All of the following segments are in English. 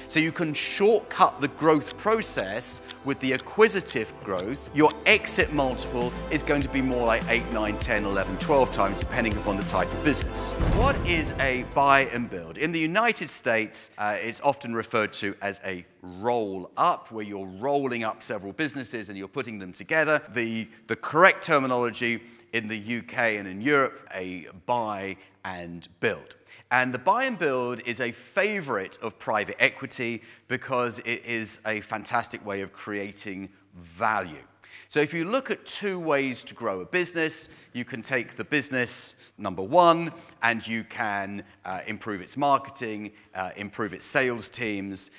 So you can shortcut the growth process with the acquisitive growth. Your exit multiple is going to be more like 8, 9, 10, 11, 12 times, depending upon the type of business. What is a buy and build? In the United States, it's often referred to as a roll up, where you're rolling up several businesses and you're putting them together. The correct terminology in the UK and in Europe, a buy and build. And the buy and build is a favorite of private equity because it is a fantastic way of creating value. So if you look at two ways to grow a business, you can take the business, number one, and you can improve its marketing, improve its sales teams,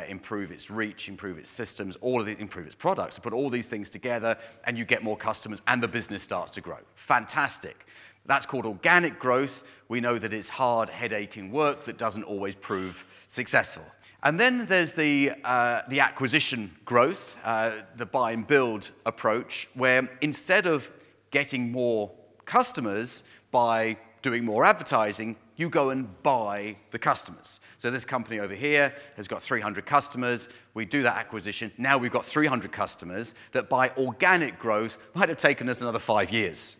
improve its reach, improve its systems, improve its products, put all these things together, and you get more customers, and the business starts to grow. Fantastic. That's called organic growth. We know that it's hard, head-aching work that doesn't always prove successful. And then there's the acquisition growth, the buy and build approach, where instead of getting more customers by doing more advertising, you go and buy the customers. So this company over here has got 300 customers. We do that acquisition. Now we've got 300 customers that by organic growth might have taken us another 5 years.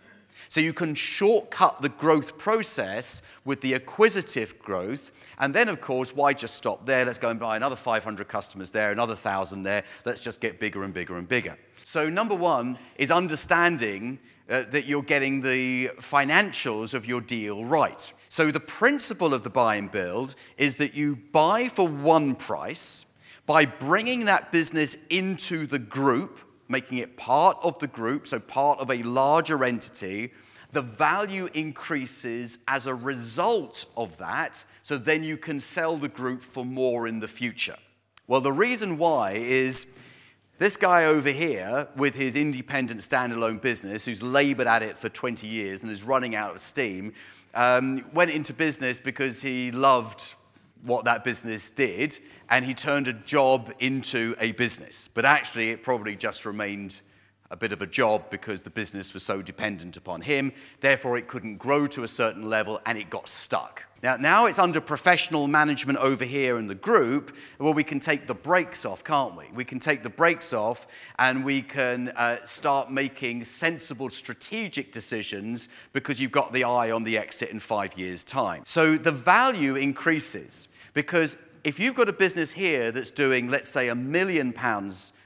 So you can shortcut the growth process with the acquisitive growth. And then, of course, why just stop there? Let's go and buy another 500 customers there, another 1,000 there. Let's just get bigger and bigger and bigger. So number one is understanding that you're getting the financials of your deal right. So the principle of the buy and build is that you buy for one price. By bringing that business into the group, making it part of the group, so part of a larger entity, the value increases as a result of that, so then you can sell the group for more in the future. Well, the reason why is this guy over here with his independent standalone business, who's labored at it for 20 years and is running out of steam, went into business because he loved what that business did, and he turned a job into a business. But actually, it probably just remained a bit of a job because the business was so dependent upon him. Therefore, it couldn't grow to a certain level, and it got stuck. Now it's under professional management over here in the group. Well, we can take the brakes off, can't we? We can take the brakes off, and we can start making sensible strategic decisions because you've got the eye on the exit in 5 years' time. So the value increases. Because if you've got a business here that's doing, let's say, £1 million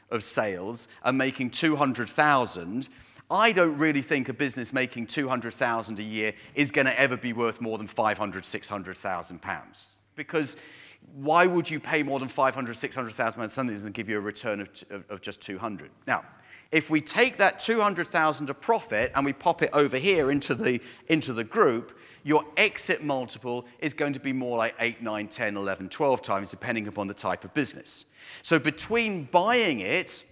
of sales and making 200,000, I don't really think a business making 200,000 a year is going to ever be worth more than 500, 600,000 pounds. Because why would you pay more than 500, 600,000 pounds? Something that's going to give you a return of just 200. Now, if we take that 200,000 of profit and we pop it over here into the group, your exit multiple is going to be more like 8, 9, 10, 11, 12 times, depending upon the type of business. So between buying it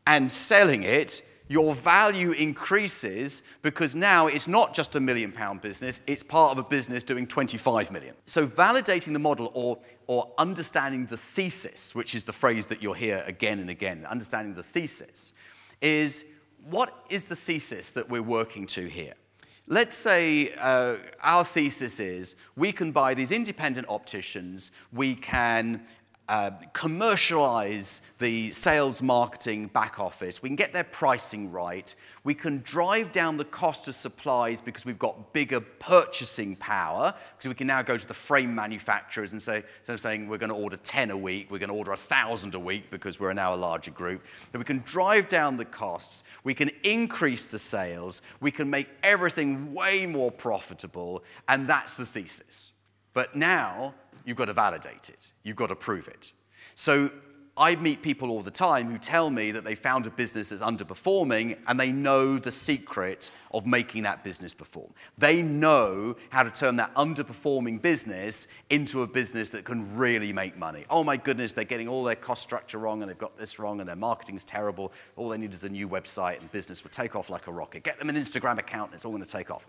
and selling it, your value increases because now it's not just a £1 million business, it's part of a business doing 25 million. So validating the model or understanding the thesis, which is the phrase that you'll hear again and again, understanding the thesis, is what is the thesis that we're working to here? Let's say our thesis is we can buy these independent opticians, we can commercialize the sales, marketing, back office. We can get their pricing right. We can drive down the cost of supplies because we've got bigger purchasing power, because we can now go to the frame manufacturers and say, instead of saying we're going to order 10 a week, we're going to order 1,000 a week because we're now a larger group. Then we can drive down the costs. We can increase the sales. We can make everything way more profitable, and that's the thesis. But now, you've got to validate it. You've got to prove it. So I meet people all the time who tell me that they found a business that's underperforming and they know the secret of making that business perform. They know how to turn that underperforming business into a business that can really make money. Oh my goodness, they're getting all their cost structure wrong and they've got this wrong and their marketing's terrible. All they need is a new website and business will take off like a rocket. Get them an Instagram account and it's all going to take off.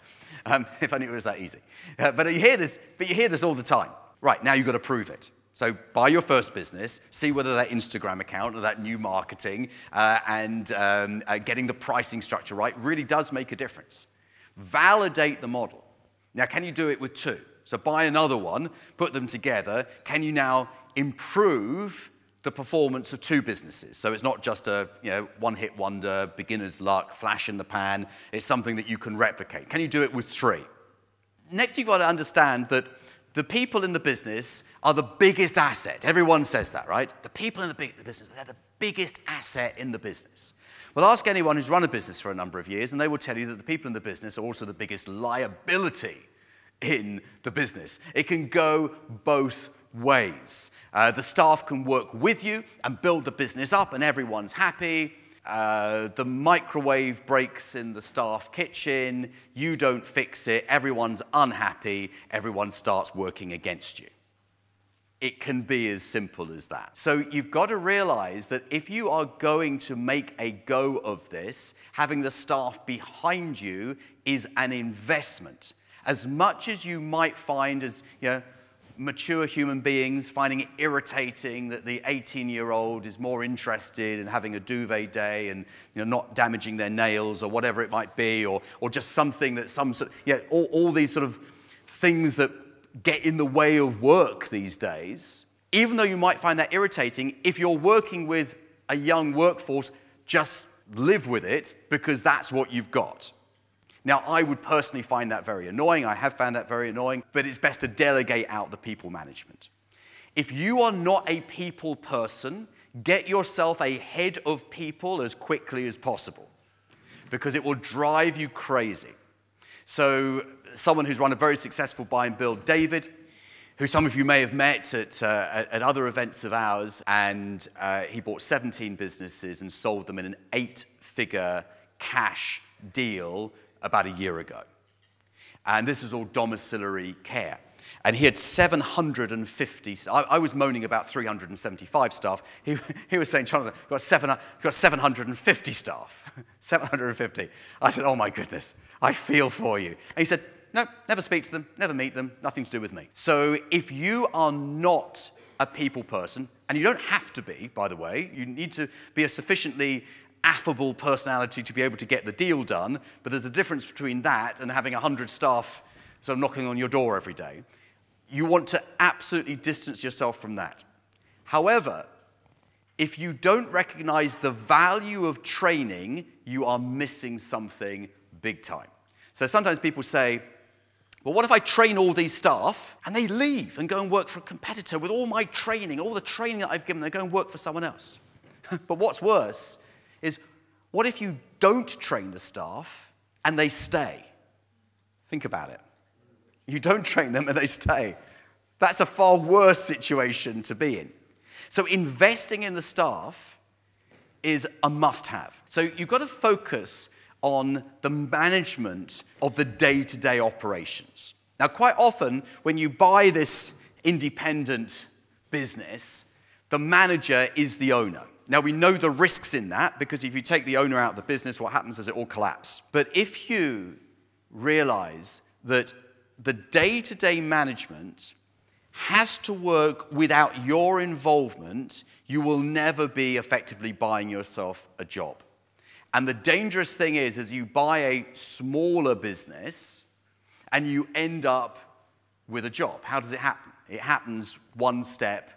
If only it was that easy. But you hear this all the time. Right, now you've got to prove it. So buy your first business, see whether that Instagram account or that new marketing and getting the pricing structure right really does make a difference. Validate the model. Now, can you do it with two? So buy another one, put them together. Can you now improve the performance of 2 businesses. So it's not just a one-hit wonder, beginner's luck, flash in the pan. It's something that you can replicate. Can you do it with 3? Next, you've got to understand that the people in the business are the biggest asset. Everyone says that, right? The people in the business, they're the biggest asset in the business. Well, ask anyone who's run a business for a number of years, and they will tell you that the people in the business are also the biggest liability in the business. It can go both ways. The staff can work with you and build the business up, and everyone's happy. The microwave breaks in the staff kitchen, you don't fix it, everyone's unhappy, everyone starts working against you. It can be as simple as that. So you've got to realize that if you are going to make a go of this, having the staff behind you is an investment. As much as you might find as mature human beings finding it irritating that the 18-year-old is more interested in having a duvet day and not damaging their nails or whatever it might be, or just something that all these sort of things that get in the way of work these days, even though you might find that irritating, if you're working with a young workforce, just live with it because that's what you've got. Now, I would personally find that very annoying. I have found that very annoying, but it's best to delegate out the people management. If you are not a people person, get yourself a head of people as quickly as possible because it will drive you crazy. So someone who's run a very successful buy and build, David, who some of you may have met at other events of ours, and he bought 17 businesses and sold them in an 8-figure cash deal about a year ago. And this is all domiciliary care. And he had 750, I was moaning about 375 staff. He was saying, Jonathan, got 750 staff. 750. I said, oh my goodness, I feel for you. And he said, no, never speak to them, never meet them, nothing to do with me. So if you are not a people person, and you don't have to be, by the way, you need to be a sufficiently affable personality to be able to get the deal done, but there's a difference between that and having 100 staff sort of knocking on your door every day. You want to absolutely distance yourself from that. However, if you don't recognize the value of training, you are missing something big time. So sometimes people say, well, what if I train all these staff and they leave and go and work for a competitor with all my training, all the training that I've given, they go and work for someone else? But what's worse is, what if you don't train the staff and they stay? Think about it. You don't train them and they stay. That's a far worse situation to be in. So investing in the staff is a must-have. So you've got to focus on the management of the day-to-day operations. Now, quite often, when you buy this independent business, the manager is the owner. Now, we know the risks in that, because if you take the owner out of the business, what happens is it all collapses. But if you realize that the day-to-day management has to work without your involvement, you will never be effectively buying yourself a job. And the dangerous thing is you buy a smaller business and you end up with a job. How does it happen? It happens one step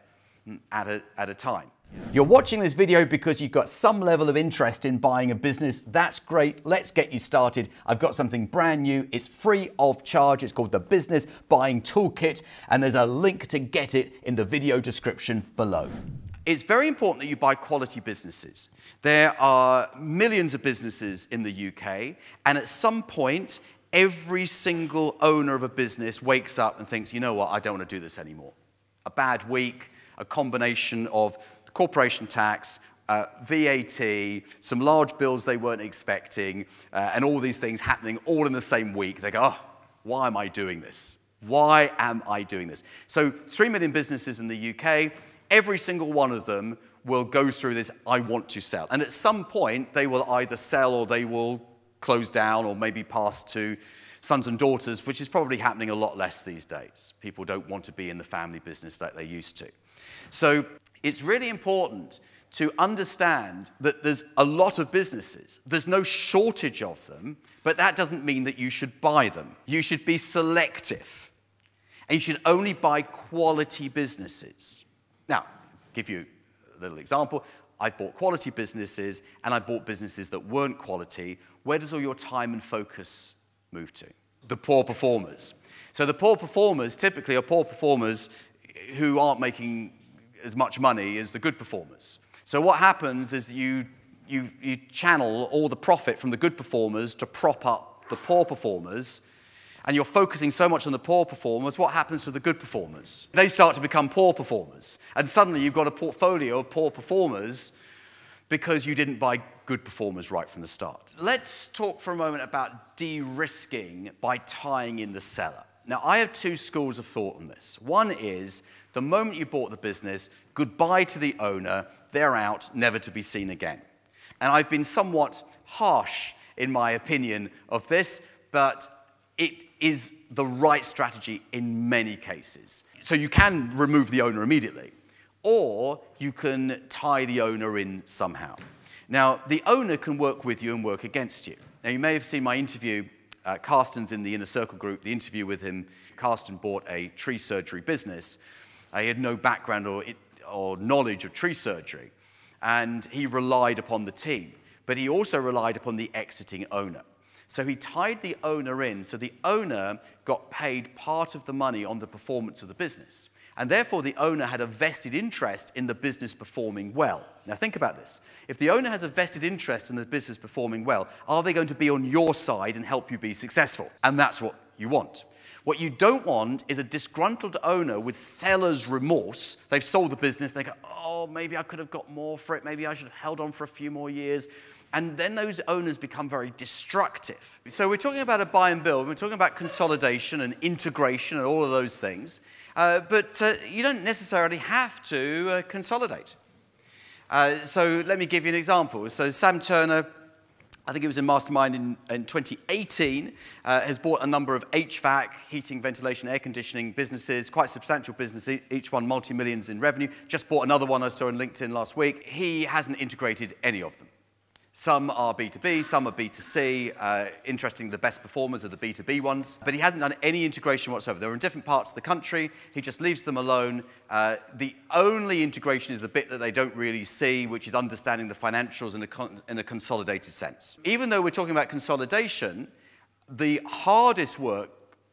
at a time. You're watching this video because you've got some level of interest in buying a business. That's great. Let's get you started. I've got something brand new. It's free of charge. It's called the Business Buying Toolkit, and there's a link to get it in the video description below. It's very important that you buy quality businesses. There are millions of businesses in the UK, and at some point, every single owner of a business wakes up and thinks, you know what, I don't want to do this anymore. A bad week, a combination of corporation tax, VAT, some large bills they weren't expecting, and all these things happening all in the same week. They go, oh, why am I doing this? Why am I doing this? So 3 million businesses in the UK, every single one of them will go through this, I want to sell. And at some point, they will either sell or they will close down or maybe pass to sons and daughters, which is probably happening a lot less these days. People don't want to be in the family business like they used to. So it's really important to understand that there's a lot of businesses. There's no shortage of them, but that doesn't mean that you should buy them. You should be selective, and you should only buy quality businesses. Now, to give you a little example, I bought quality businesses and I bought businesses that weren't quality. Where does all your time and focus move to? The poor performers. So the poor performers typically are poor performers who aren't making as much money as the good performers. So what happens is you channel all the profit from the good performers to prop up the poor performers, and you're focusing so much on the poor performers, what happens to the good performers? They start to become poor performers, and suddenly you've got a portfolio of poor performers because you didn't buy good performers right from the start. Let's talk for a moment about de-risking by tying in the seller. Now, I have two schools of thought on this. One is, the moment you bought the business, goodbye to the owner, they're out, never to be seen again. And I've been somewhat harsh in my opinion of this, but it is the right strategy in many cases. So you can remove the owner immediately, or you can tie the owner in somehow. Now, the owner can work with you and work against you. Now, you may have seen my interview. Carsten's in the Inner Circle group, the interview with him. Carsten bought a tree surgery business. He had no background or knowledge of tree surgery, and he relied upon the team. But he also relied upon the exiting owner. So he tied the owner in, so the owner got paid part of the money on the performance of the business. And therefore, the owner had a vested interest in the business performing well. Now, think about this. If the owner has a vested interest in the business performing well, are they going to be on your side and help you be successful? And that's what you want. What you don't want is a disgruntled owner with seller's remorse. They've sold the business. They go, oh, maybe I could have got more for it. Maybe I should have held on for a few more years. And then those owners become very destructive. So we're talking about a buy and build. We're talking about consolidation and integration and all of those things. But you don't necessarily have to consolidate. So let me give you an example. So Sam Turner, I think it was in Mastermind in 2018, has bought a number of HVAC, heating, ventilation, air conditioning businesses, quite substantial businesses, each one multi-millions in revenue. Just bought another one I saw on LinkedIn last week. He hasn't integrated any of them. Some are B2B, some are B2C. Interesting, the best performers are the B2B ones. But he hasn't done any integration whatsoever. They're in different parts of the country. He just leaves them alone. The only integration is the bit that they don't really see, which is understanding the financials in a consolidated sense. Even though we're talking about consolidation, the hardest work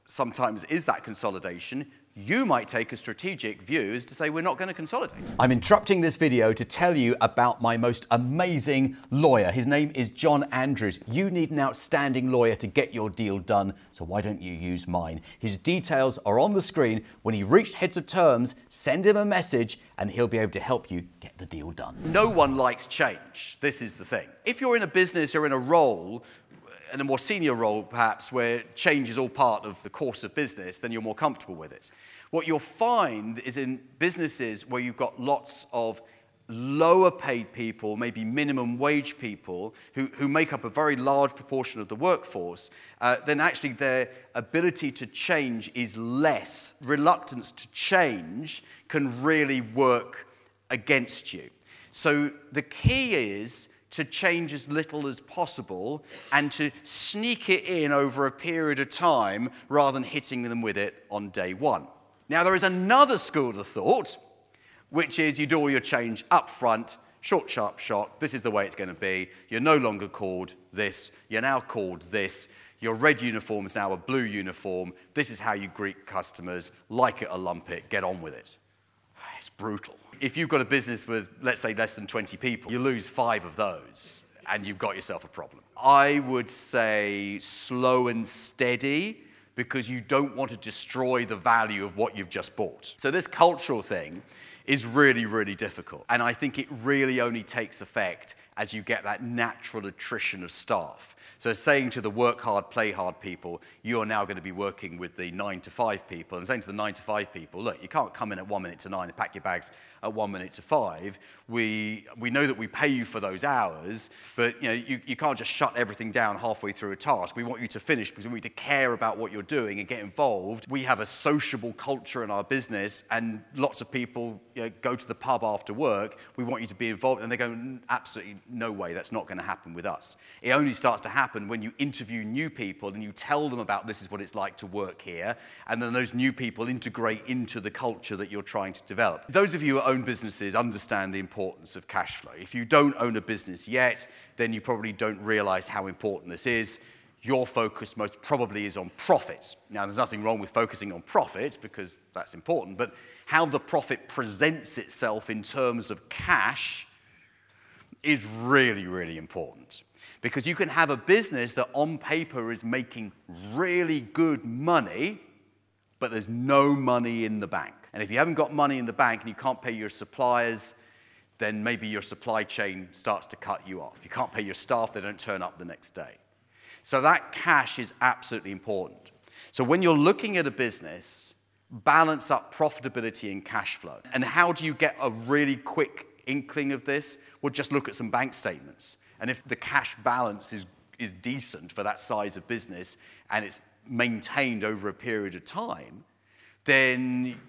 sometimes is that consolidation. You might take a strategic view as to say, we're not going to consolidate. I'm interrupting this video to tell you about my most amazing lawyer. His name is John Andrews. You need an outstanding lawyer to get your deal done, so why don't you use mine? His details are on the screen. When you've reached heads of terms, send him a message and he'll be able to help you get the deal done. No one likes change. This is the thing. If you're in a business or in a role, in a more senior role perhaps, where change is all part of the course of business, then you're more comfortable with it. What you'll find is in businesses where you've got lots of lower paid people, maybe minimum wage people, who make up a very large proportion of the workforce, then actually their ability to change is less. Reluctance to change can really work against you. So the key is to change as little as possible and to sneak it in over a period of time rather than hitting them with it on day one. Now, there is another school of thought, which is you do all your change up front, short, sharp shock. This is the way it's going to be. You're no longer called this. You're now called this. Your red uniform is now a blue uniform. This is how you greet customers. Like it or lump it. Get on with it. It's brutal. If you've got a business with, let's say, less than 20 people, you lose 5 of those, and you've got yourself a problem. I would say slow and steady, because you don't want to destroy the value of what you've just bought. So this cultural thing is really, really difficult. And I think it really only takes effect as you get that natural attrition of staff. So saying to the work hard, play hard people, you are now going to be working with the 9 to 5 people, and saying to the 9 to 5 people, look, you can't come in at 1 minute to 9 and pack your bags at 1 minute to 5. We know that we pay you for those hours, but you can't just shut everything down halfway through a task. We want you to finish because we want you to care about what you're doing and get involved. We have a sociable culture in our business, and lots of people go to the pub after work, we want you to be involved. And they go, absolutely no way, that's not going to happen with us. It only starts to happen when you interview new people and you tell them about this is what it's like to work here, and then those new people integrate into the culture that you're trying to develop. Those of you who own businesses understand the importance of cash flow. If you don't own a business yet, then you probably don't realize how important this is. Your focus most probably is on profits. Now, there's nothing wrong with focusing on profit because that's important, but how the profit presents itself in terms of cash is really, really important. Because you can have a business that on paper is making really good money, but there's no money in the bank. And if you haven't got money in the bank and you can't pay your suppliers, then maybe your supply chain starts to cut you off. You can't pay your staff, they don't turn up the next day. So that cash is absolutely important. So when you're looking at a business, balance up profitability and cash flow. And how do you get a really quick inkling of this? Well, just look at some bank statements. And if the cash balance is decent for that size of business and it's maintained over a period of time, then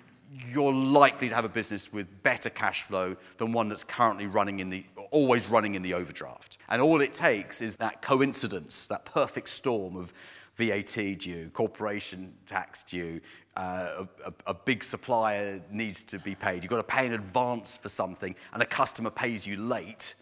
you're likely to have a business with better cash flow than one that's currently always running in the overdraft. And all it takes is that coincidence, that perfect storm of VAT due, corporation tax due, a big supplier needs to be paid. You've got to pay in advance for something, and a customer pays you late.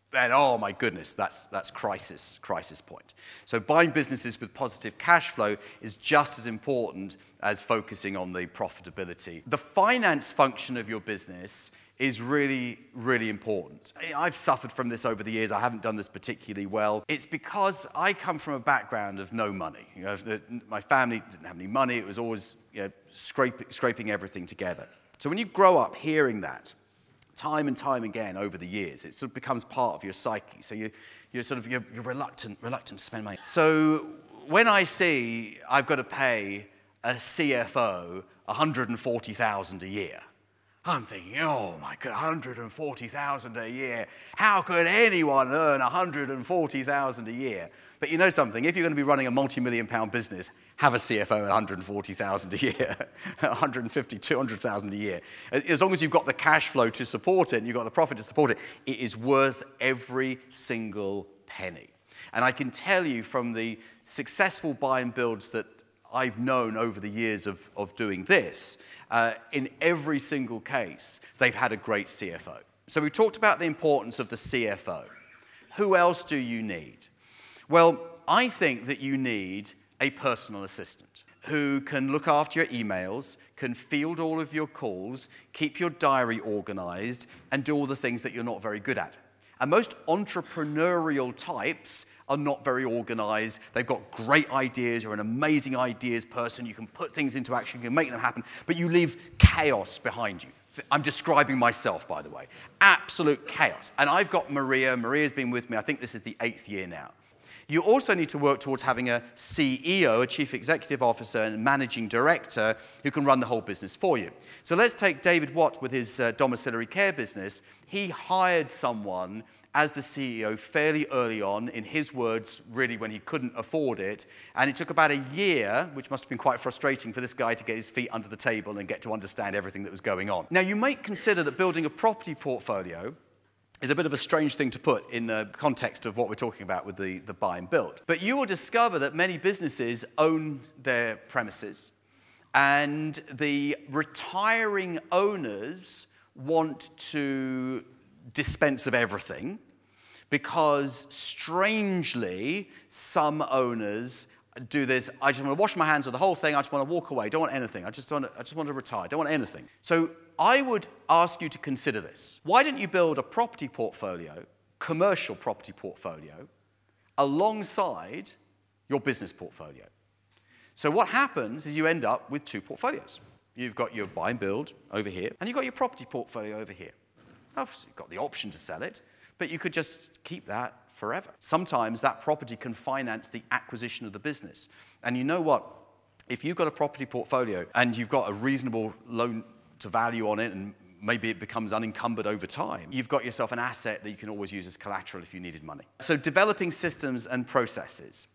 Then, oh my goodness, that's crisis point. So buying businesses with positive cash flow is just as important as focusing on the profitability. The finance function of your business is really, really important. I've suffered from this over the years. I haven't done this particularly well. It's because I come from a background of no money. My family didn't have any money. It was always scraping everything together. So when you grow up hearing that, time and time again over the years, it sort of becomes part of your psyche. So you're reluctant to spend money. So when I see I've got to pay a CFO $140,000 a year, I'm thinking, oh my God, $140,000 a year. How could anyone earn $140,000 a year? But you know something, if you're going to be running a multi-million-pound business, have a CFO at $140,000 a year, $150,000, $200,000 a year. As long as you've got the cash flow to support it and you've got the profit to support it, it is worth every single penny. And I can tell you from the successful buy and builds that I've known over the years of doing this, in every single case, they've had a great CFO. So we talked about the importance of the CFO. Who else do you need? Well, I think that you need a personal assistant who can look after your emails, can field all of your calls, keep your diary organized, and do all the things that you're not very good at. And most entrepreneurial types are not very organized. They've got great ideas. You're an amazing ideas person. You can put things into action. You can make them happen. But you leave chaos behind you. I'm describing myself, by the way. Absolute chaos. And I've got Maria. Maria's been with me. I think this is the 8th year now. You also need to work towards having a CEO, a Chief Executive Officer, and Managing Director who can run the whole business for you. So let's take David Watt with his domiciliary care business. He hired someone as the CEO fairly early on, in his words, really when he couldn't afford it. And it took about a year, which must have been quite frustrating for this guy to get his feet under the table and get to understand everything that was going on. Now, you might consider that building a property portfolio is a bit of a strange thing to put in the context of what we're talking about with the buy and build. But you will discover that many businesses own their premises, and the retiring owners want to dispense of everything because, strangely, some owners do this, I just want to wash my hands of the whole thing, I just want to walk away, don't want anything, I just want to retire, don't want anything. So I would ask you to consider this. Why don't you build a property portfolio, commercial property portfolio, alongside your business portfolio? So what happens is you end up with two portfolios. You've got your buy and build over here, and you've got your property portfolio over here. Obviously, you've got the option to sell it, but you could just keep that forever. Sometimes that property can finance the acquisition of the business. And you know what? If you've got a property portfolio and you've got a reasonable loan to value on it and Maybe it becomes unencumbered over time. You've got yourself an asset that you can always use as collateral if you needed money. So developing systems and processes.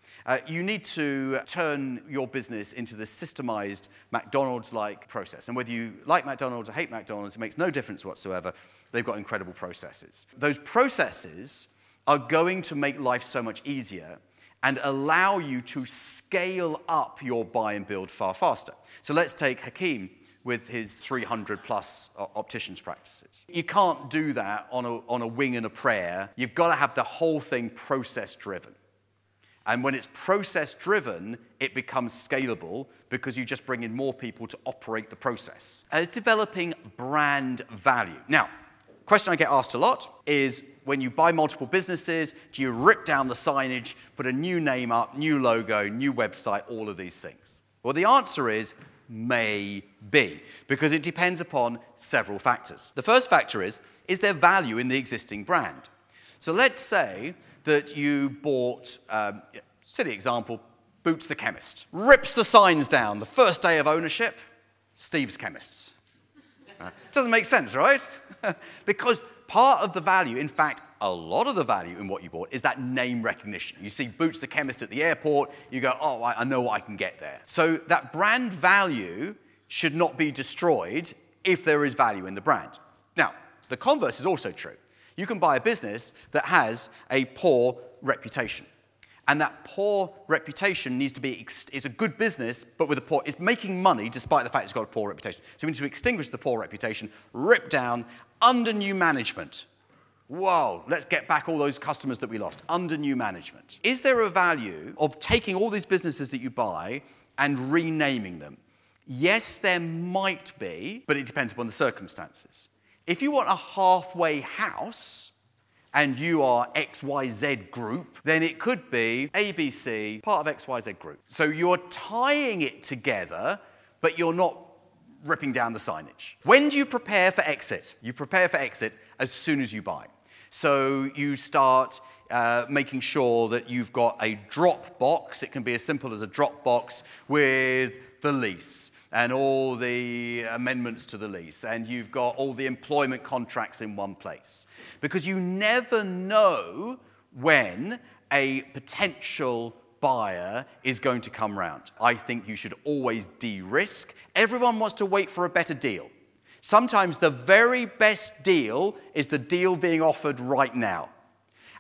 You need to turn your business into this systemized McDonald's-like process. And whether you like McDonald's or hate McDonald's, it makes no difference whatsoever. They've got incredible processes. Those processes are going to make life so much easier and allow you to scale up your buy and build far faster. So let's take Hakeem with his 300-plus opticians practices. You can't do that on a wing and a prayer. You've got to have the whole thing process-driven. And when it's process-driven, it becomes scalable because you just bring in more people to operate the process. It's developing brand value. Now, a question I get asked a lot is, when you buy multiple businesses, do you rip down the signage, put a new name up, new logo, new website, all of these things? Well, the answer is maybe, because it depends upon several factors. The first factor is there value in the existing brand? So let's say that you bought, silly example, Boots the Chemist. Rips the signs down. The first day of ownership, Steve's Chemists. Doesn't make sense, right? Because part of the value, in fact, a lot of the value in what you bought is that name recognition. You see Boots the Chemist at the airport, you go, oh, I know what I can get there. So that brand value should not be destroyed if there is value in the brand. Now, the converse is also true. You can buy a business that has a poor reputation. And that poor reputation needs to be, it's a good business, but with a poor, it's making money despite the fact it's got a poor reputation. So we need to extinguish the poor reputation, rip down, under new management. Whoa, let's get back all those customers that we lost, under new management. Is there a value of taking all these businesses that you buy and renaming them? Yes, there might be, but it depends upon the circumstances. If you want a halfway house, and you are XYZ Group, then it could be ABC, part of XYZ Group. So you're tying it together, but you're not ripping down the signage. When do you prepare for exit? You prepare for exit as soon as you buy. So you start making sure that you've got a drop box. It can be as simple as a drop box with the lease and all the amendments to the lease, and you've got all the employment contracts in one place. Because you never know when a potential buyer is going to come round. I think you should always de-risk. Everyone wants to wait for a better deal. Sometimes the very best deal is the deal being offered right now.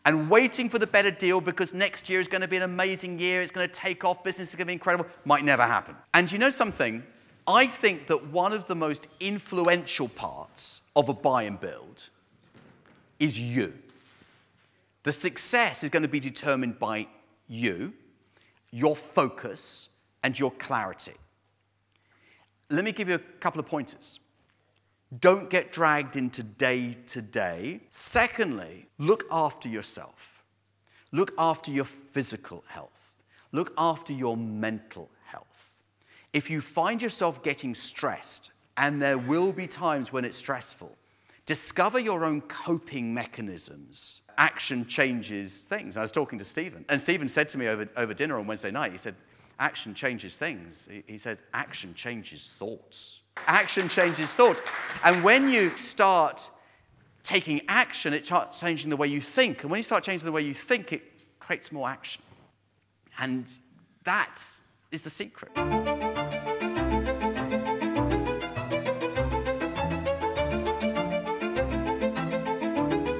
And waiting for the better deal because next year is going to be an amazing year, it's going to take off, business is going to be incredible, might never happen. And you know something? I think that one of the most influential parts of a buy and build is you. The success is going to be determined by you, your focus, and your clarity. Let me give you a couple of pointers. Don't get dragged into day-to-day. Secondly, look after yourself. Look after your physical health. Look after your mental health. If you find yourself getting stressed, and there will be times when it's stressful, discover your own coping mechanisms. Action changes things. I was talking to Stephen, and Stephen said to me over dinner on Wednesday night, he said, action changes things. He said, action changes thoughts. Action changes thoughts. And when you start taking action, it starts changing the way you think. And when you start changing the way you think, it creates more action. And that is the secret.